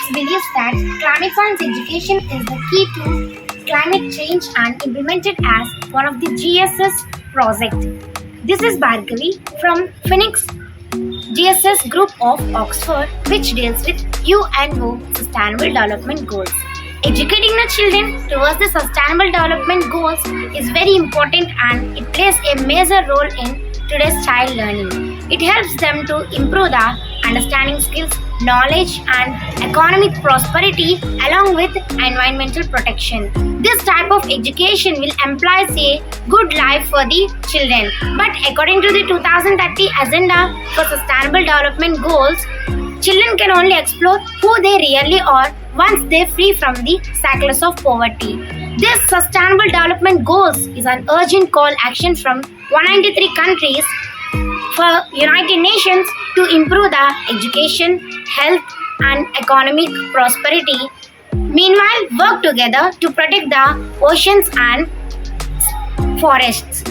Phoenix believes that climate science education is the key to climate change and implemented as one of the GSS project. This is Bhargavi from Phoenix GSS group of Oxford, which deals with UNO Sustainable Development Goals. Educating the children towards the Sustainable Development Goals is very important and it plays a major role in today's child learning. It helps them to improve the understanding skills, knowledge and economic prosperity along with environmental protection. This type of education will imply a good life for the children. But according to the 2030 Agenda for Sustainable Development Goals, children can only explore who they really are once they free from the shackles of poverty. This Sustainable Development Goals is an urgent call action from 193 countries for United Nations to improve the education, health and economic prosperity. Meanwhile, work together to protect the oceans and forests.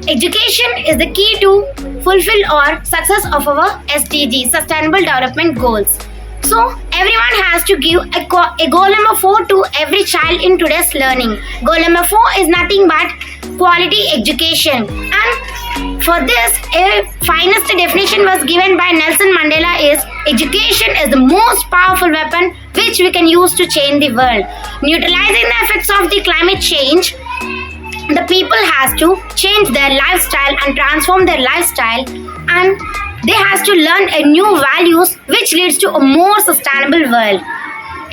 Education is the key to fulfill our success of our SDGs, Sustainable Development Goals. So, everyone has to give a goal number 4 to every child in today's learning. Goal number 4 is nothing but quality education. And for this, a finest definition was given by Nelson Mandela is education is the most powerful weapon which we can use to change the world. Neutralizing the effects of the climate change, the people has to change their lifestyle and transform their lifestyle, and they has to learn a new values which leads to a more sustainable world.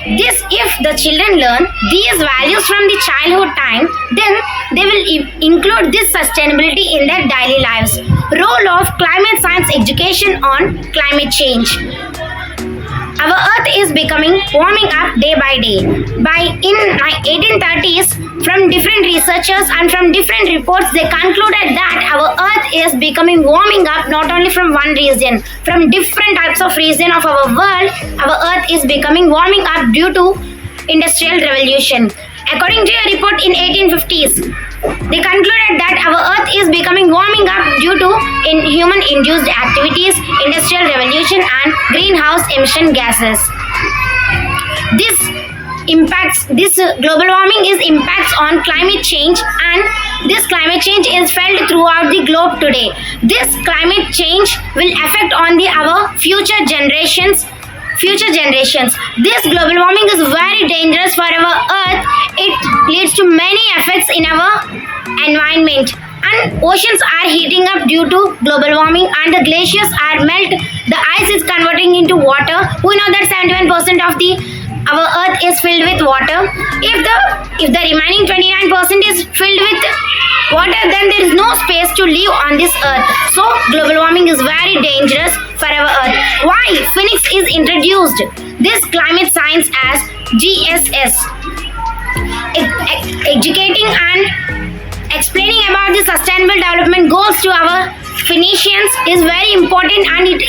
This, if the children learn these values from the childhood time, then they will include this sustainability in their daily lives. Role of climate science education on climate change. Our earth is becoming warming up day by day. In 1830s, from different researchers and from different reports, they concluded that our earth is becoming warming up not only from one region, from different types of region of our world, our earth is becoming warming up due to industrial revolution. According to a report in 1850s, they concluded that our earth is becoming warming up due to human-induced activities, industrial revolution and greenhouse emission gases. This global warming is impacts on climate change, and this climate change is felt throughout the globe today. This climate change will affect on our future generations. This global warming is very dangerous for our earth. It leads to many effects in our environment, and oceans are heating up due to global warming, and the glaciers are melt. The ice is converting into water. We know that 71% of our earth is filled with water. If the remaining 29% is filled with water, then there is no space to live on this earth. So global warming is very dangerous for our earth. Why Phoenix is introduced this climate science as GSS, educating and explaining about the sustainable development goals to our Phoenicians is very important, and it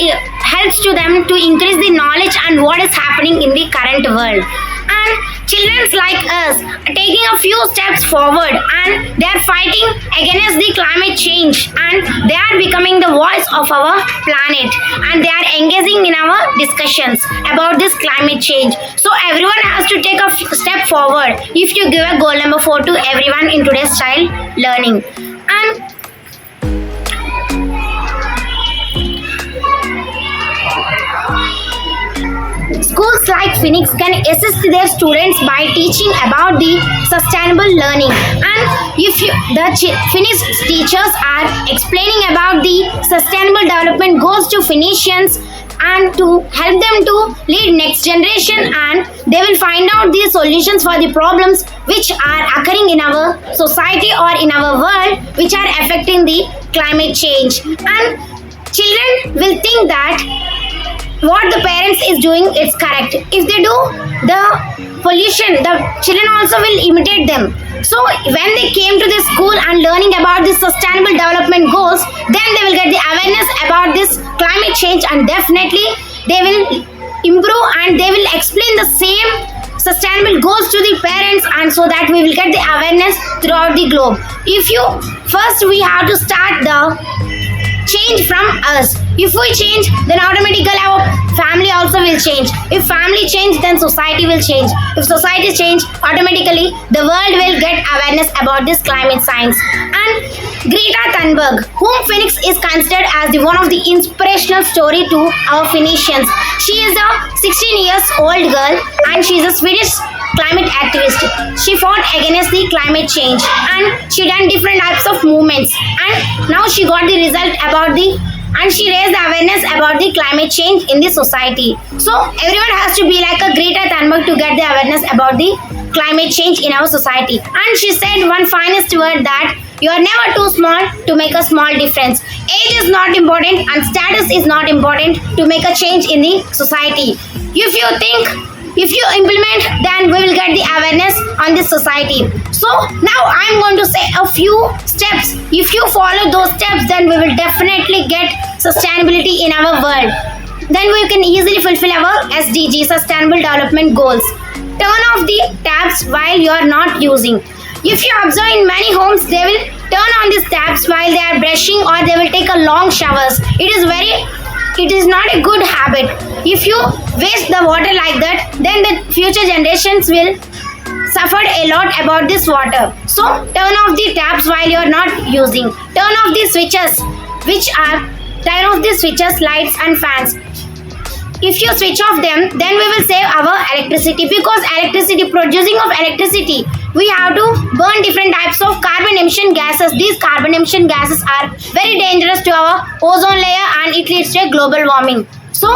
helps to them to increase the knowledge and what is happening in the current world. And children like us are taking a few steps forward, and they are fighting against the climate change, and they are becoming the voice of our planet, and they are engaging in our discussions about this climate change. So everyone has to take a step forward if you give a goal number 4 to everyone in today's child learning. And schools like Phoenix can assist their students by teaching about the sustainable learning, and if Phoenix teachers are explaining about the sustainable development goals to Phoenicians and to help them to lead next generation, and they will find out the solutions for the problems which are occurring in our society or in our world which are affecting the climate change. And children will think that what the parents is doing is correct. If they do the pollution, the children also will imitate them. So when they came to this school and learning about the sustainable development goals, then they will get the awareness about this climate change, and definitely they will improve and they will explain the same sustainable goals to the parents, and so that we will get the awareness throughout the globe. We have to start the change from us. If we change, then automatically our family also will change. If family change, then society will change. If society change, automatically the world will get awareness about this climate science. And Greta Thunberg, whom Phoenix is considered as the one of the inspirational story to our Phoenicians. She is a 16 years old girl and she is a Swedish climate activist. She fought against the climate change and she done different types of movements, and now she got the result about the, and she raised the awareness about the climate change in the society. So everyone has to be like a Greta Thunberg to get the awareness about the climate change in our society. And she said one finest word, that you are never too small to make a small difference. Age is not important and status is not important to make a change in the society. If you implement, then we will get the awareness on this society. So now I am going to say a few steps. If you follow those steps, then we will definitely get sustainability in our world. Then we can easily fulfill our SDG, Sustainable Development Goals. Turn off the taps while you are not using. If you observe in many homes, they will turn on these taps while they are brushing or they will take a long showers. It is not a good habit. If you waste the water like that, then the future generations will suffer a lot about this water. So turn off the taps while you are not using. Turn off the switches, lights and fans. If you switch off them, then we will save our electricity, because producing of electricity, we have to burn different types of carbon emission gases. These carbon emission gases are very dangerous to our ozone layer and it leads to global warming. So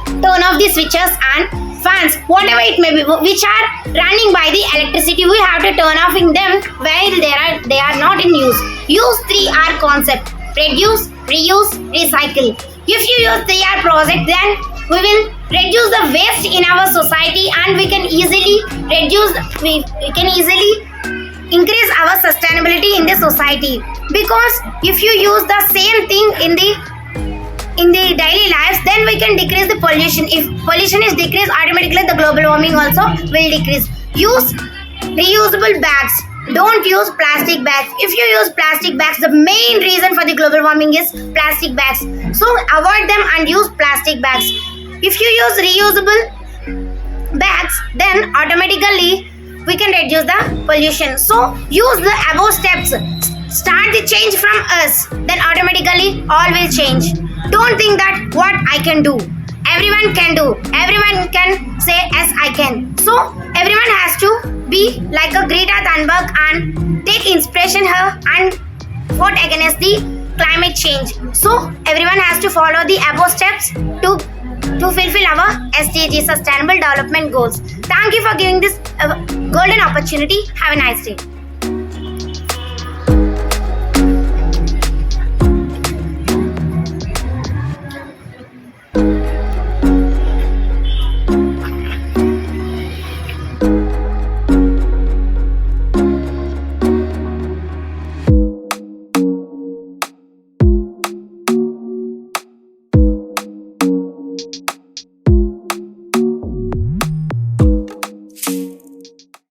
turn off the switches and fans, whatever it may be, which are running by the electricity. We have to turn off in them while they are not in use. Use 3R concept: reduce, reuse, recycle. If you use 3R project, then we will reduce the waste in our society and we can easily increase our sustainability in the society. Because if you use the same thing in the daily lives, then we can decrease the pollution. If pollution is decreased, automatically the global warming also will decrease. Use reusable bags. Don't use plastic bags. If you use plastic bags, the main reason for the global warming is plastic bags. So avoid them and use plastic bags. If you use reusable bags, then automatically we can reduce the pollution. So use the above steps. Start the change from us, then automatically all will change. Don't think that what I can do. Everyone can do. Everyone can say yes, I can. So everyone has to be like a Greta Thunberg and take inspiration her and vote against the climate change. So everyone has to follow the above steps to fulfill our SDG, Sustainable Development Goals. Thank you for giving this golden opportunity. Have a nice day.